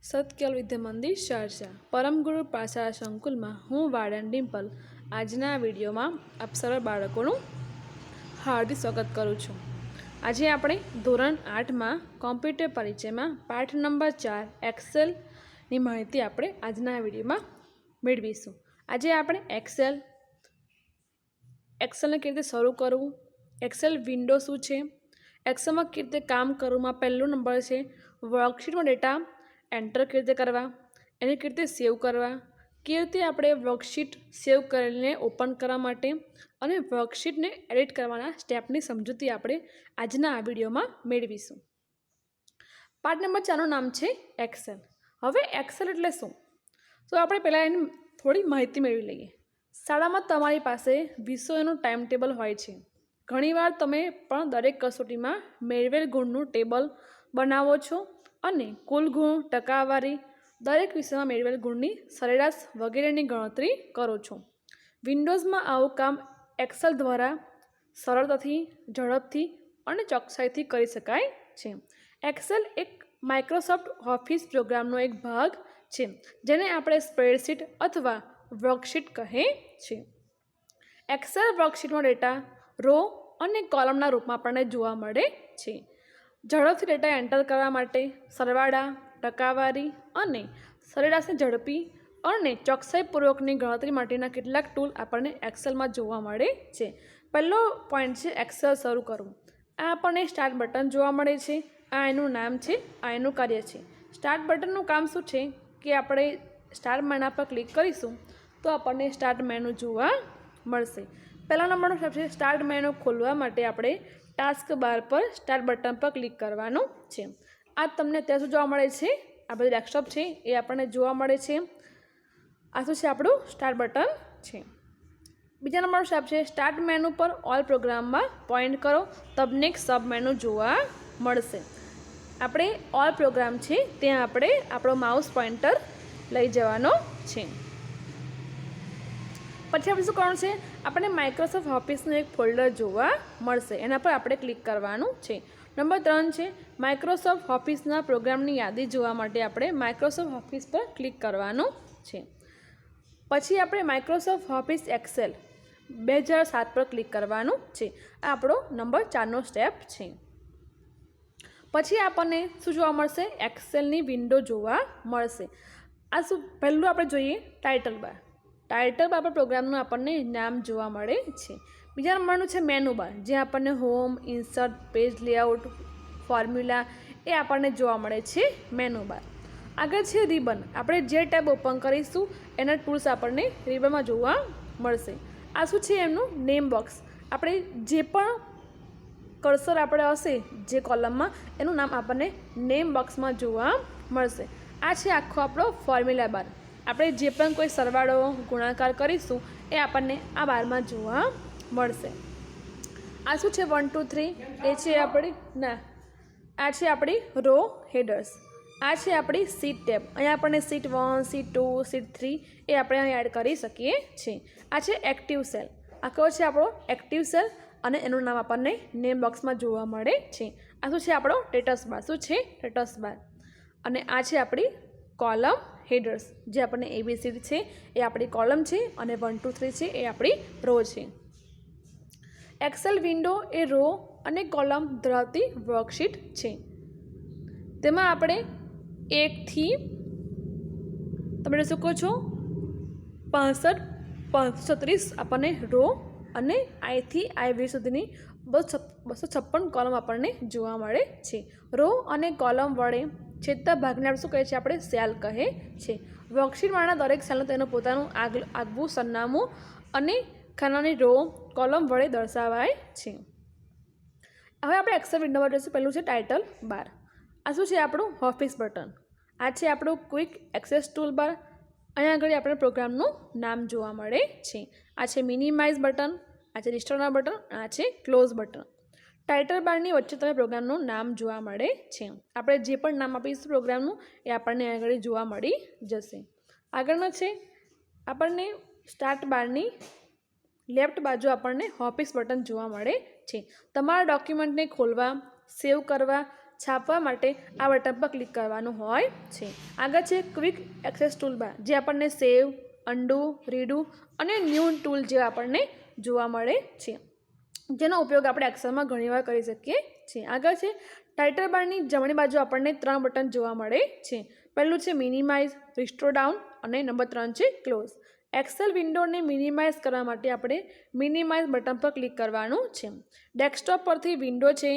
સતકેલ વિદ્યા મંદિર શારજા પરમગુરુ પાશાળા સંકુલમાં હું વાર્ડન ડિમ્પલ આજના વિડીયોમાં આપ સર્વ બાળકોનું હાર્દિક સ્વાગત કરું છું। આજે આપણે ધોરણ 8માં કોમ્પ્યુટર પરિચયમાં પાઠ નંબર 4 એક્સેલની માહિતી આપણે આજના વિડીયોમાં મેળવીશું। આજે આપણે એક્સેલને કેવી રીતે શરૂ કરવું, એક્સેલ વિન્ડો શું છે, એક્સેલમાં કેવી રીતે કામ કરવું, પહેલો નંબર છે વર્કશીટમાં ડેટા એન્ટર કેવી રીતે કરવા, એને કેવી રીતે સેવ કરવા, કેવી રીતે આપણે વર્કશીટ સેવ કરીને ઓપન કરવા માટે અને વર્કશીટને એડિટ કરવાના સ્ટેપની સમજૂતી આપણે આજના આ વિડીયોમાં મેળવીશું। પાઠ નંબર 4નું નામ છે એક્સેલ। હવે એક્સેલ એટલે શું, તો આપણે પહેલાં એની થોડી માહિતી મેળવી લઈએ। શાળામાં તમારી પાસે વિષયોનું ટાઈમ ટેબલ હોય છે। ઘણીવાર તમે પણ દરેક કસોટીમાં મેળવેલ ગુણનું ટેબલ બનાવો છો અને કુલ ગુણ, ટકાવારી, દરેક વિષયમાં મેળવેલ ગુણની સરેરાશ વગેરેની ગણતરી કરો છો। વિન્ડોઝમાં આવું કામ એક્સેલ દ્વારા સરળતાથી, ઝડપથી અને ચોકસાઈથી કરી શકાય છે। એક્સેલ એક માઇક્રોસોફ્ટ ઓફિસ પ્રોગ્રામનો એક ભાગ છે જેને આપણે સ્પ્રેડશીટ અથવા વર્કશીટ કહે છે। એક્સેલ વર્કશીટમાં ડેટા રો અને કોલમના રૂપમાં આપણને જોવા મળે છે। ઝડપથી ડેટા એન્ટર કરવા માટે સરવાળા, ટકાવારી અને સરેરાશની ઝડપી અને ચોકસાઈપૂર્વકની ગણતરી માટેના કેટલાક ટૂલ આપણને એક્સેલમાં જોવા મળે છે। પહેલો પોઈન્ટ છે એક્સેલ શરૂ કરવું। આ આપણને સ્ટાર્ટ બટન જોવા મળે છે। આ એનું નામ છે, આ એનું કાર્ય છે। સ્ટાર્ટ બટનનું કામ શું છે કે આપણે સ્ટાર્ટ મેનુ પર ક્લિક કરીશું તો આપણને સ્ટાર્ટ મેનુ જોવા મળશે। પહેલા નંબરનો સ્ટેપ છે સ્ટાર્ટ મેનુ ખોલવા માટે આપણે ટાસ્ક બાર પર સ્ટાર્ટ બટન પર ક્લિક કરવાનું છે। આ તમને અત્યારે શું જોવા મળે છે, આ બધું ડેસ્કટોપ છે એ આપણને જોવા મળે છે। આ શું છે, આપણું સ્ટાર્ટ બટન છે। બીજા નંબરનો સ્ટેપ છે સ્ટાર્ટ મેનુ પર ઓલ પ્રોગ્રામમાં પોઈન્ટ કરો, તમને એક સબ મેનુ જોવા મળશે। આપણે ઓલ પ્રોગ્રામ છે ત્યાં આપણે આપણો માઉસ પોઈન્ટર લઈ જવાનો છે। પછી આપણે શું કરવાનું છે, આપણને માઇક્રોસોફ્ટ ઓફિસનું એક ફોલ્ડર જોવા મળશે, એના પર આપણે ક્લિક કરવાનું છે। નંબર 3 છે માઇક્રોસોફ્ટ ઓફિસના પ્રોગ્રામની યાદી જોવા માટે આપણે માઇક્રોસોફ્ટ ઓફિસ પર ક્લિક કરવાનું છે। પછી આપણે માઇક્રોસોફ્ટ ઓફિસ એક્સેલ 2007 પર ક્લિક કરવાનું છે। આ આપણો નંબર 4નો સ્ટેપ છે। પછી આપણને શું જોવા મળશે, એક્સેલની વિન્ડો જોવા મળશે। આ શું, પહેલું આપણે જોઈએ ટાઇટલ બાર। ટાઇટલ બાર પર પ્રોગ્રામનું આપણને નામ જોવા મળે છે। બીજા નંબરનું છે મેનુ બાર, જ્યાં આપણને home, insert, page layout, formula એ આપણને જોવા મળે છે મેનુ બાર। આગળ છે રિબન, આપણે જે ટેબ ઓપન કરીશું એના ટૂલ્સ આપણને રિબનમાં જોવા મળશે। આ શું છે, એમનું નેમ બોક્સ, આપણે જે પણ કર્સર આપણે હશે જે કોલમમાં એનું નામ આપણને નેમ બોક્સમાં જોવા મળશે। આ છે આખો આપણો ફોર્મ્યુલા બાર, આપણે જે પણ કોઈ સરવાળો, ગુણાકાર કરીશું એ આપણને આ બારમાં જોવા મળશે। આ શું છે 1 2 3, એ છે આપણી આ છે આપણી રો હેડર્સ। આ છે આપણી સીટ ટેબ, અહીંયા આપણને સીટ 1, સીટ 2, સીટ 3 એ આપણે અહીં એડ કરી શકીએ છીએ। આ છે એક્ટિવ સેલ, આ કયો છે આપણો એક્ટિવ સેલ અને એનું નામ આપણને નેમ બોક્સમાં જોવા મળે છે। આ શું છે આપણો સ્ટેટસ બાર, શું છે સ્ટેટસ બાર। અને આ છે આપણી કોલમ હેડર્સ, જે આપણને ABCD છે એ આપણી કોલમ છે અને 1 2 3 છે એ આપણી રો છે। એક્સેલ વિન્ડો એ રો અને કોલમ ધરાવતી વર્કશીટ છે। તેમાં આપણે 1 થી તમે જોઈ શકો છો 65 536 આપણને રો અને I થી I20 સુધીની 256 કોલમ આપણને જોવા મળે છે। રો અને કોલમ વડે છેદતા ભાગને આપણે શું કહે છે, આપણે સેલ કહે છે। વર્કશીટમાંના દરેક સેલનું તેનું પોતાનું આગવું સરનામું અને ખાનાની રો કોલમ વડે દર્શાવાય છે। હવે આપણે એક્સેલ વિન્ડોમાં જોઈશું, પહેલું છે ટાઇટલ બાર। આ શું છે આપણું ઓફિસ બટન। આ છે આપણું ક્વિક એક્સેસ ટૂલ બાર, અહીંયા આગળ આપણે પ્રોગ્રામનું નામ જોવા મળે છે। આ છે મિનિમાઇઝ બટન, આ છે રિસ્ટોરના બટન, આ છે ક્લોઝ બટન। ટાઇટલ બારની વચ્ચે તમે પ્રોગ્રામનું નામ જોવા મળે છે। આપણે જે પણ નામ આપીશું પ્રોગ્રામનું એ આપણને આગળ જોવા મળી જશે। આગળનો છે આપણને સ્ટાર્ટ બારની લેફ્ટ બાજુ આપણને ઓફિસ બટન જોવા મળે છે। તમારા ડોક્યુમેન્ટને ખોલવા, સેવ કરવા, છાપવા માટે આ બટન પર ક્લિક કરવાનું હોય છે. આગળ છે ક્વિક એક્સેસ ટૂલબાર, જે આપણને સેવ, અન્ડુ, રીડુ અને ન્યૂ ટૂલ જેવા આપણને જોવા મળે છે, જેનો ઉપયોગ આપણે એક્સેલમાં ઘણીવાર કરી શકીએ છીએ. આગળ છે ટાઇટલ બારની જમણી બાજુ આપણને 3 બટન જોવા મળે છે. પહેલું છે મિનિમાઇઝ, રિસ્ટોર ડાઉન અને નંબર 3 છે ક્લોઝ. એક્સેલ વિન્ડોને મિનિમાઇઝ કરવા માટે આપણે મિનિમાઇઝ બટન પર ક્લિક કરવાનું છે. ડેસ્કટોપ પરથી વિન્ડો છે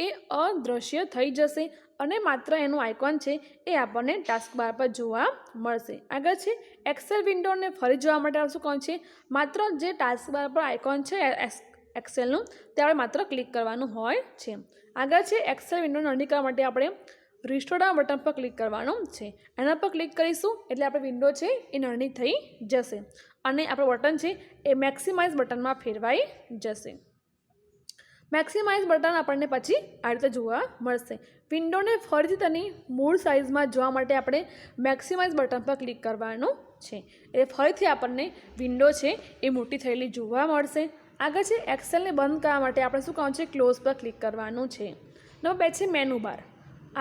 એ અદૃશ્ય થઈ જશે અને માત્ર એનું આઇકોન છે એ આપણને ટાસ્કબાર પર જોવા મળશે. આગળ છે એક્સેલ વિન્ડોને ફરી જોવા માટે શું કહું છે, માત્ર જે ટાસ્કબાર પર આઇકોન છે એક્સેલનું તે આપણે માત્ર ક્લિક કરવાનું હોય છે. આગળ છે એક્સેલ વિન્ડો નાની કરવા માટે આપણે રિસ્ટોર ડાઉન બટન પર ક્લિક કરવાનું છે. એના પર ક્લિક કરીશું એટલે આપણે વિન્ડો છે એ નાની થઈ જશે અને આપણું બટન છે એ મેક્સિમાઇઝ બટનમાં ફેરવાઈ જશે. મેક્સિમાઇઝ બટન આપણને પછી આ રીતે જોવા મળશે. વિન્ડોને ફરીથી તેની મૂળ સાઇઝમાં જોવા માટે આપણે મેક્સિમાઇઝ બટન પર ક્લિક કરવાનું છે. એટલે ફરીથી આપણને વિન્ડો છે એ મોટી થયેલી જોવા મળશે. આગળ છે એક્સેલને બંધ કરવા માટે આપણે શું કહું છે, ક્લોઝ પર ક્લિક કરવાનું છે. નંબર 2 છે મેનુ બાર.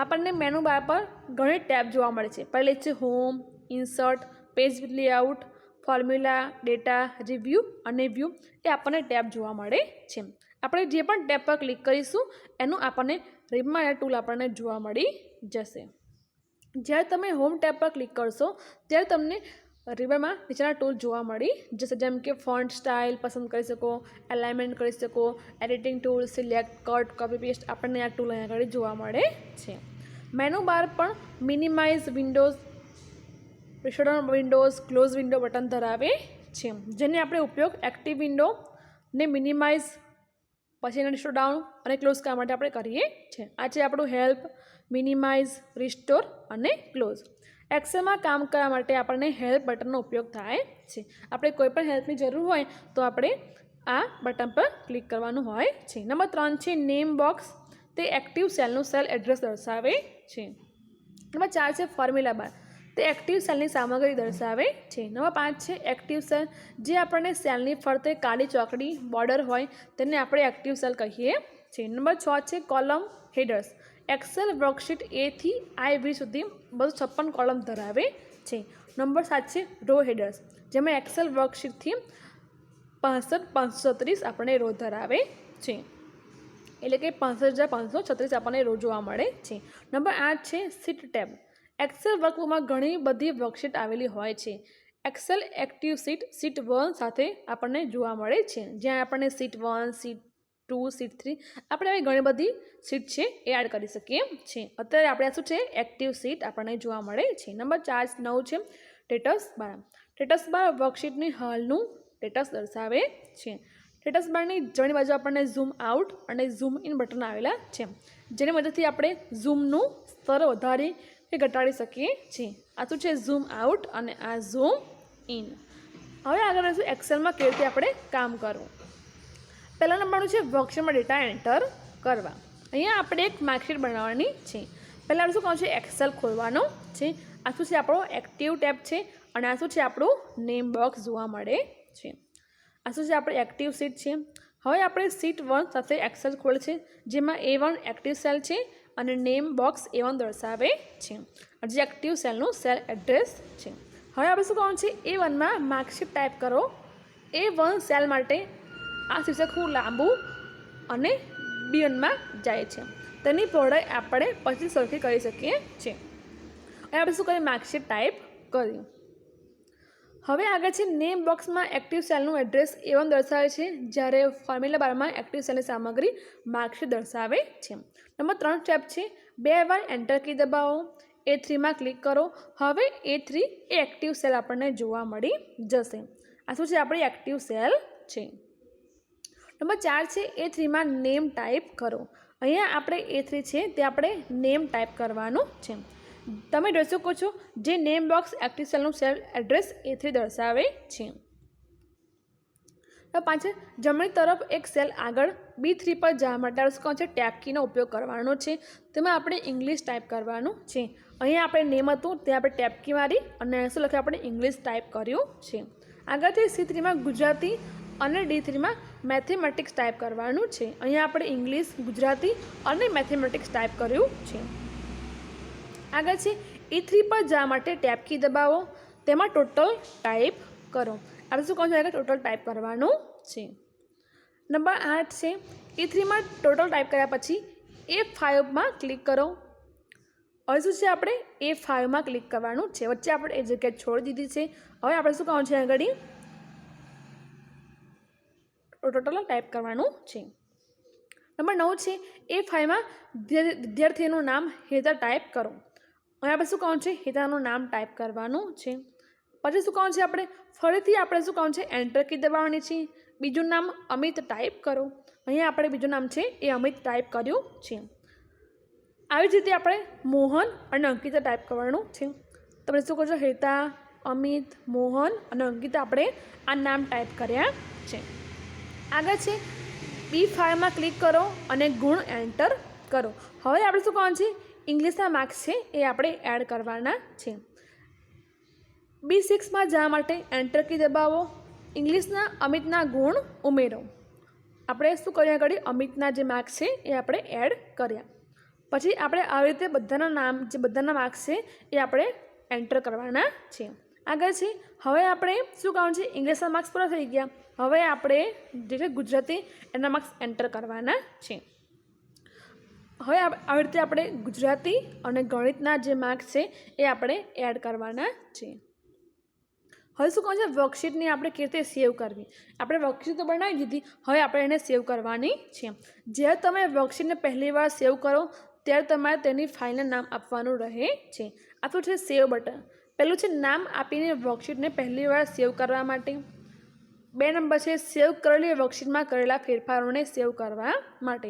આપણને મેનુ બાર પર ઘણી ટેબ જોવા મળે છે. પહેલી છે home, insert, page layout, formula, data, review અને વ્યૂ એ આપણને ટેબ જોવા મળે છે. આપણે જે પણ ટેબ પર ક્લિક કરીશું એનું આપણને રિબમાં ટૂલ આપણને જોવા મળી જશે. જ્યારે તમે હોમ ટેબ પર ક્લિક કરશો ત્યારે તમને રિબનમાં નીચેના ટૂલ જોવા મળી જશે, જેમ કે ફોન્ટ સ્ટાઇલ પસંદ કરી શકો, એલાઇનમેન્ટ કરી શકો, editing tool, select, cut, copy paste આપણને આ ટૂલ અહીંયા આગળ જોવા મળે છે. મેનુ બાર પણ minimise windows, restore windows, close window button ધરાવે છે, જેને આપણે ઉપયોગ એક્ટિવ વિન્ડોને મિનિમાઇઝ પછી એને રિસ્ટોર ડાઉન અને ક્લોઝ કરવા માટે આપણે કરીએ છીએ. આ છે આપણું હેલ્પ, મિનિમાઇઝ, રિસ્ટોર અને ક્લોઝ. એક્સેલમાં કામ કરવા માટે આપણને હેલ્પ બટનનો ઉપયોગ થાય છે. આપણે કોઈ પણ હેલ્પની જરૂર હોય તો આપણે આ બટન પર ક્લિક કરવાનું હોય છે. નંબર 3 છે નેમ બોક્સ, તે એક્ટિવ સેલનું સેલ એડ્રેસ દર્શાવે છે. નંબર 4 છે ફોર્મ્યુલા બાર, તે એક્ટિવ સેલની સામગ્રી દર્શાવે છે. નંબર 5 છે એક્ટિવ સેલ, જે આપણને સેલની ફરતે કાળી ચોકડી બોર્ડર હોય તેને આપણે એક્ટિવ સેલ કહીએ છીએ. નંબર 6 છે column headers. Excel worksheet A થી IV સુધી 256 કોલમ ધરાવે છે. નંબર 7 છે રો હેડર્સ, જેમાં એક્સેલ વર્કશીટથી 65,536 આપણને રો ધરાવે છે, એટલે કે 65,536 આપણને રો જોવા મળે છે. નંબર 8 છે સીટ ટેબ. એક્સેલ વર્કબુકમાં ઘણી બધી વર્કશીટ આવેલી હોય છે. એક્સેલ એક્ટિવ સીટ 1 સાથે આપણને જોવા મળે છે, જ્યાં આપણને સીટ 1, સીટ 2, સીટ 3 આપણે આવી ઘણી બધી સીટ છે એ એડ કરી શકીએ છીએ. અત્યારે આપણે શું છે એક્ટિવ સીટ આપણને જોવા મળે છે. નંબર 9 છે સ્ટેટસ બાર. સ્ટેટસ બાર વર્કશીટની હાલનું સ્ટેટસ દર્શાવે છે. સ્ટેટસ બારની જમણી બાજુ આપણને ઝૂમ આઉટ અને ઝૂમ ઇન બટન આવેલા છે, જેની મદદથી આપણે ઝૂમનું સ્તર વધારી કે ઘટાડી શકીએ છીએ. આ શું છે ઝૂમ આઉટ અને આ ઝૂમ ઇન. હવે આગળ શું એક્સેલમાં કેવી રીતે આપણે કામ કરવું. પહેલા નંબરનું છે વર્કશીટમાં ડેટા એન્ટર કરવા. અહીંયા આપણે એક માર્કશીટ બનાવવાની છે. પહેલાં આપણે શું કહું છે એક્સેલ ખોલવાનો છે. આ શું છે આપણો એક્ટિવ ટેબ છે અને આ શું છે આપણું નેમ બોક્સ જોવા મળે છે. આ શું છે આપણી એક્ટિવ સીટ છે. હવે આપણે સીટ 1 સાથે એક્સેલ ખોલે છે, જેમાં A1 એક્ટિવ સેલ છે અને નેમ બોક્સ A1 દર્શાવે છે, જે એક્ટિવ સેલનું સેલ એડ્રેસ છે. હવે આપણે શું કહું છે A1માં માર્કશીટ ટાઈપ કરો. A1 સેલ માટે આ શીર્ષક ખૂબ લાંબુ અને B1માં જાય છે, તેની પહોળાઈ આપણે પછી સરખી કરી શકીએ છીએ. હવે આપણે શું કરીએ માર્કશીટ ટાઈપ કર્યું. હવે આગળ છે નેમ બોક્સમાં એક્ટિવ સેલનું એડ્રેસ A1 દર્શાવે છે, જ્યારે ફોર્મ્યુલા બારમાં એક્ટિવ સેલની સામગ્રી માર્કશીટ દર્શાવે છે. નંબર 3 સ્ટેપ છે 2 વાર એન્ટર કી દબાવો. A3માં ક્લિક કરો. હવે A3 એ એક્ટિવ સેલ આપણને જોવા મળી જશે. આ શું છે આપણી એક્ટિવ સેલ છે. નંબર 4 છે A3માં નેમ ટાઈપ કરો. અહીંયા આપણે A3 છે તે આપણે નેમ ટાઈપ કરવાનું છે. તમે જોઈ શકો છો જે નેમ બોક્સ એક્ટિવ સેલનું સેલ એડ્રેસ A3 દર્શાવે છે. 5 જમણી તરફ એક સેલ આગળ B3 પર જવા માટે શું છે ટેબ કીનો ઉપયોગ કરવાનો છે. તેમાં આપણે ઇંગ્લિશ ટાઈપ કરવાનું છે. અહીંયા આપણે નેમ હતું તે આપણે ટેબ કી મારી અને શું લખ્યું આપણે ઇંગ્લિશ ટાઈપ કર્યું છે. આગળથી C3માં ગુજરાતી અને D3માં મેથેમેટિક્સ ટાઈપ કરવાનું છે. અહીંયા આપણે ઇંગ્લિશ, ગુજરાતી અને મેથેમેટિક્સ ટાઈપ કર્યું છે. આગળ છે E3 પર જવા માટે ટેબ કી દબાવો, તેમાં ટોટલ ટાઈપ કરો. આપણે શું કહું છે? ટોટલ ટાઈપ કરવાનું છે. નંબર 8 છે E3 ટોટલ ટાઈપ કર્યા પછી A5 ક્લિક કરો. હવે શું છે? આપણે A5 ક્લિક કરવાનું છે. વચ્ચે આપણે એ જગ્યા છોડી દીધી છે. હવે આપણે શું કહું છે? આગળ ટોટલ ટાઈપ કરવાનું છે. નંબર 9 છે A5 વિદ્યાર્થીનું નામ હેતલ ટાઈપ કરો. હવે આપણે શું કહું છે? હેતલનું નામ ટાઈપ કરવાનું છે. પછી શું કહું છે? આપણે ફરીથી આપણે શું કહું છે? એન્ટર કી દબાવવાની છે. બીજું નામ અમિત ટાઈપ કરો. અહીંયા આપણે બીજું નામ છે એ અમિત ટાઈપ કર્યું છે. આવી જ રીતે આપણે મોહન અને અંકિતા ટાઈપ કરવાનું છે. તમે શું કહો છો? હેતા, અમિત, મોહન અને અંકિતા આપણે આ નામ ટાઈપ કર્યા છે. આગળ છે B5 ક્લિક કરો અને ગુણ એન્ટર કરો. હવે આપણે શું કરવાનું છે? ઇંગ્લિશના માર્ક્સ છે એ આપણે એડ કરવાના છે. B6 જવા માટે એન્ટર કી દબાવો. ઇંગ્લિશના અમિતના ગુણ ઉમેરો. આપણે શું કર્યા? આગળ અમિતના જે માર્ક્સ છે એ આપણે એડ કર્યા. પછી આપણે આવી રીતે બધાના નામ જે બધાના માર્ક્સ છે એ આપણે એન્ટર કરવાના છે. આગળ છે હવે આપણે શું કરવાનું છે? ઇંગ્લિશના માર્ક્સ પૂરા થઈ ગયા. હવે આપણે જે છે ગુજરાતી એના માર્ક્સ એન્ટર કરવાના છે. હવે આવી રીતે આપણે ગુજરાતી અને ગણિતના જે માર્ક્સ છે એ આપણે એડ કરવાના છે. હવે શું કહું છે? વર્કશીટની આપણે કેવી રીતે સેવ કરવી? આપણે વર્કશીટ તો બનાવી દીધી, હવે આપણે એને સેવ કરવાની છે. જ્યારે તમે વર્કશીટને પહેલી વાર સેવ કરો ત્યારે તમારે તેની ફાઇલને નામ આપવાનું રહે છે. આ તો છે સેવ બટન. પહેલું છે નામ આપીને વર્કશીટને પહેલી વાર સેવ કરવા માટે. 2 નંબર છે સેવ કરેલી વર્કશીટમાં કરેલા ફેરફારોને સેવ કરવા માટે.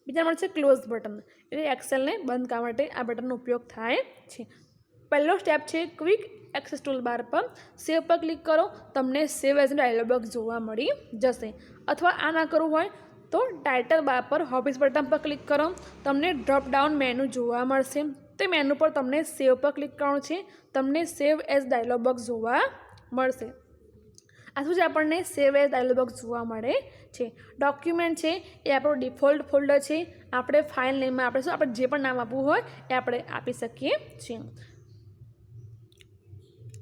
બીજા નંબર છે ક્લોઝ બટન, એટલે એક્સેલને બંધ કરવા માટે આ બટનનો ઉપયોગ થાય છે. પહેલો સ્ટેપ છે ક્વિક એક્સેસ ટૂલ બાર પર સેવ પર ક્લિક કરો. તમને સેવ એઝ ડાયલોગ બોક્સ જોવા મળી જશે. અથવા આ ના કરવું હોય તો ટાઇટલ બાર પર હોબીઝ બટન પર ક્લિક કરો. તમને ડ્રોપ ડાઉન મેનુ જોવા મળશે. તે મેનુ પર તમને સેવ પર ક્લિક કરવાનું છે. તમને સેવ એઝ ડાયલોગ બોક્સ જોવા મળશે. આ શું છે? આપણને સેવ એઝ ડાયલોગ બોક્સ જોવા મળે છે. ડોક્યુમેન્ટ છે એ આપણું ડિફોલ્ટ ફોલ્ડર છે. આપણે ફાઇલ નેમમાં આપણે શું આપણે જે પણ નામ આપવું હોય એ આપણે આપી શકીએ છીએ.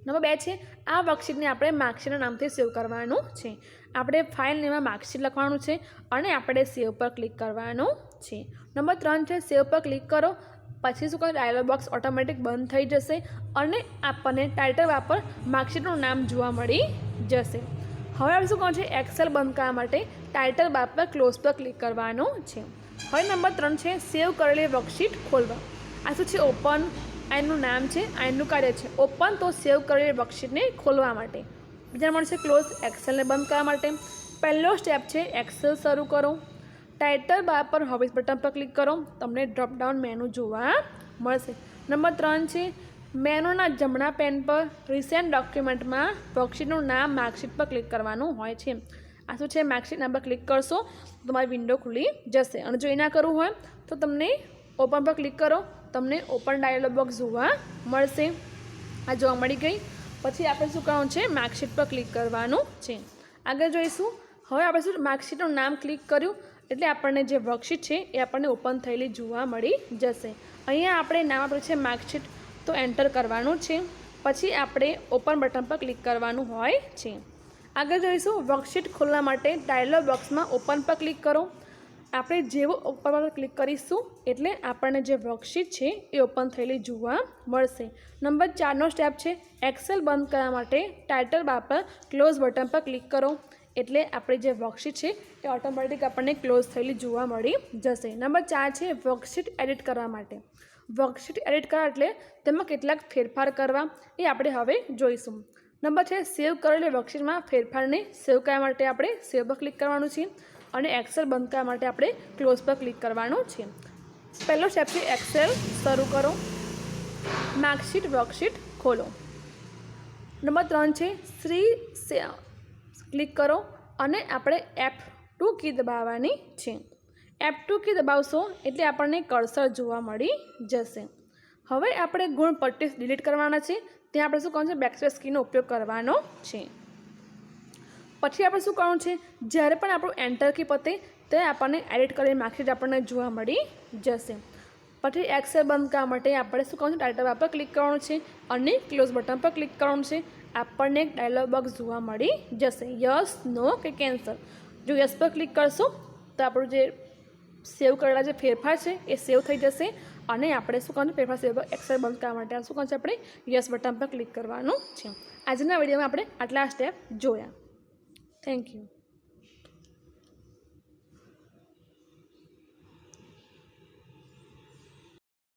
નંબર 2 છે આ વર્કશીટને આપણે માર્કશીટના નામથી સેવ કરવાનું છે. આપણે ફાઇલ નેમમાં માર્કશીટ લખવાનું છે અને આપણે સેવ પર ક્લિક કરવાનું છે. નંબર 3 છે સેવ પર ક્લિક કરો. પછી શું કહે? ડાયલોગ બોક્સ ઓટોમેટિક બંધ થઈ જશે અને આપણને ટાઇટલ બાર પર માર્કશીટનું નામ જોવા મળી જશે. હવે આપણે શું કહું છે? એક્સેલ બંધ કરવા માટે ટાઇટલ બાર પર ક્લોઝ પર ક્લિક કરવાનું છે. હવે નંબર 3 છે સેવ કરેલી વર્કશીટ ખોલવા. આ શું છે? ઓપન. એનું નામ છે, એનું કાર્ય છે ઓપન, તો સેવ કરેલી વર્કશીટને ખોલવા માટે. બીજા નંબર છે ક્લોઝ, એક્સેલને બંધ કરવા માટે. પહેલો સ્ટેપ છે એક્સેલ શરૂ કરો. ટાઇટલ બાર પર હોબીઝ બટન પર ક્લિક કરો. તમને ડ્રોપ ડાઉન મેનુ જોવા મળશે. નંબર 3 છે મેનુના જમણા પેન પર રિસેન્ટ ડોક્યુમેન્ટમાં વર્કશીટનું નામ માર્કશીટ પર ક્લિક કરવાનું હોય છે. આ શું છે? માર્કશીટ નામ પર ક્લિક કરશો તો તમારી વિન્ડો ખુલી જશે. અને જો એ ના કરવું હોય તો તમને ઓપન પર ક્લિક કરો. તમને ઓપન ડાયલોગ બોક્સ જોવા મળશે. આ જોવા મળી ગઈ. પછી આપણે શું કરવાનું છે? માર્કશીટ પર ક્લિક કરવાનું છે. આગળ જોઈશું. હવે આપણે શું માર્કશીટનું નામ ક્લિક કર્યું એટલે આપણને જે વર્કશીટ છે એ આપણને ઓપન થયેલી જોવા મળી જશે. અહીંયા આપણે નામ આપ્યું છે માર્કશીટ, તો એન્ટર કરવાનું છે. પછી આપણે ઓપન બટન પર ક્લિક કરવાનું હોય છે. આગળ જોઈશું વર્કશીટ ખોલવા માટે ડાયલોગ બોક્સમાં ઓપન પર ક્લિક કરો. આપણે જેવું ઓપન પર ક્લિક કરીશું એટલે આપણને જે વર્કશીટ છે એ ઓપન થયેલી જોવા મળશે. નંબર 4નો સ્ટેપ છે એક્સેલ બંધ કરવા માટે ટાઇટલ બાર પર ક્લોઝ બટન પર ક્લિક કરો. એટલે આપણી જે વર્કશીટ છે એ ઓટોમેટિક આપણને ક્લોઝ થયેલી જોવા મળી જશે. નંબર 4 છે વર્કશીટ એડિટ કરવા માટે. વર્કશીટ એડિટ કરવા એટલે તેમાં કેટલાક ફેરફાર કરવા એ આપણે હવે જોઈશું. નંબર છે સેવ કરેલી વર્કશીટમાં ફેરફારને સેવ કરવા માટે આપણે સેવ પર ક્લિક કરવાનું છે અને એક્સેલ બંધ કરવા માટે આપણે ક્લોઝ પર ક્લિક કરવાનું છે. પહેલો સ્ટેપ છે એક્સેલ શરૂ કરો. માર્કશીટ વર્કશીટ ખોલો. નંબર 3 છે ક્લિક કરો અને આપણે F2 કી દબાવવાની છે. F2 કી દબાવશો એટલે આપણને કર્સર જોવા મળી જશે. હવે આપણે ગુણ પટ્ટી ડિલીટ કરવાના છે. ત્યાં આપણે શું કરવાનું છે? બેકસ્પેસ કીનો ઉપયોગ કરવાનો છે. પછી આપણે શું કરવાનું છે, જ્યારે પણ આપણું એન્ટર કી પતે તે આપણને એડિટ કરીને માર્કશીટ આપણને જોવા મળી જશે. પછી એક્સેલ બંધ કરવા માટે આપણે શું કરવાનું છે, ટાઇટલ બાર પર ક્લિક કરવાનું છે અને ક્લોઝ બટન પર ક્લિક કરવાનું છે. આપણને એક ડાયલોગ બોક્સ જોવા મળી જશે, યસ, નો કે કેન્સલ. જો યસ પર ક્લિક કરશો તો આપણું જે સેવ કરેલા જે ફેરફાર છે એ સેવ થઈ જશે અને આપણે શું કરવાનું, ફેરફાર સેવ એક્સેલ બંધ કરવા માટે શું કરવાનું છે, આપણે યસ બટન પર ક્લિક કરવાનું છે. આજના વિડીયોમાં આપણે આટલા સ્ટેપ જોયા. Thank you.